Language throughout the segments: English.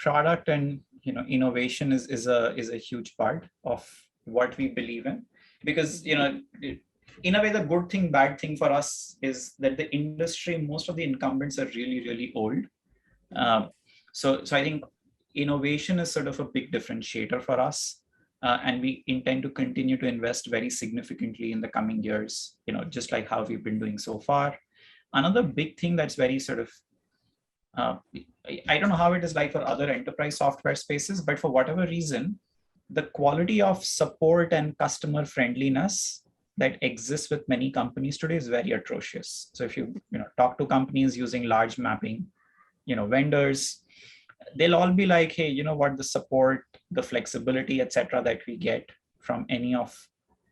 product and innovation is a huge part of what we believe in, because in a way, the good thing, bad thing for us is that the industry, most of the incumbents are really, really old. So I think innovation is sort of a big differentiator for us. And we intend to continue to invest very significantly in the coming years, just like how we've been doing so far. Another big thing that's very sort of, I don't know how it is like for other enterprise software spaces, but for whatever reason, the quality of support and customer friendliness that exists with many companies today is very atrocious. So if you talk to companies using large mapping, vendors, they'll all be like, hey, what, the support, the flexibility, etc., that we get from any of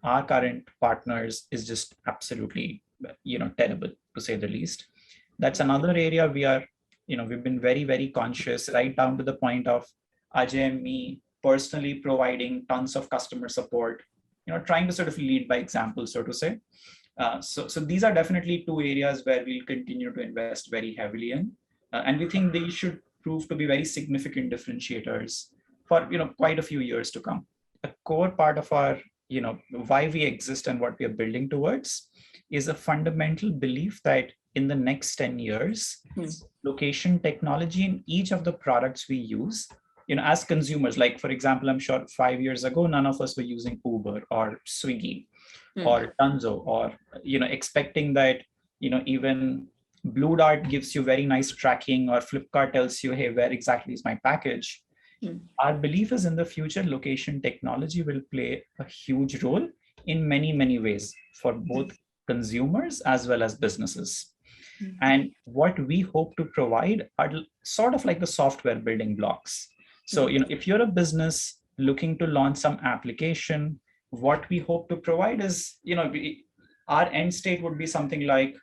our current partners is just absolutely, terrible, to say the least. That's another area we are, we've been very, very conscious, right down to the point of Ajay and me personally providing tons of customer support, trying to sort of lead by example, so to say. So these are definitely two areas where we'll continue to invest very heavily in. And we think they should prove to be very significant differentiators for quite a few years to come. A core part of our why we exist and what we are building towards is a fundamental belief that in the next 10 years, location technology in each of the products we use, as consumers, like for example, I'm sure 5 years ago, none of us were using Uber or Swiggy or Dunzo, or expecting that even Blue Dart gives you very nice tracking, or Flipkart tells you, hey, where exactly is my package? Our belief is in the future, location technology will play a huge role in many, many ways for both consumers as well as businesses. And what we hope to provide are sort of like the software building blocks. So, if you're a business looking to launch some application, what we hope to provide is, our end state would be something like,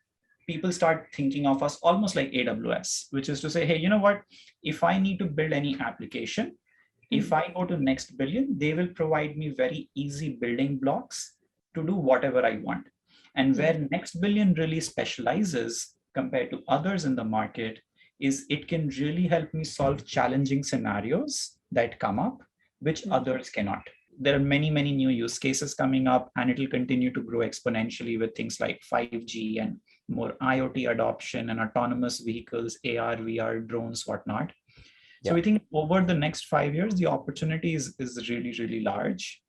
people start thinking of us almost like AWS, which is to say, hey, what, if I need to build any application, if I go to NextBillion, they will provide me very easy building blocks to do whatever I want. And where NextBillion really specializes compared to others in the market is it can really help me solve challenging scenarios that come up, which others cannot. There are many, many new use cases coming up, and it will continue to grow exponentially with things like 5G and more IoT adoption and autonomous vehicles, AR, VR, drones, whatnot. So we think over the next 5 years, the opportunity is really, really large.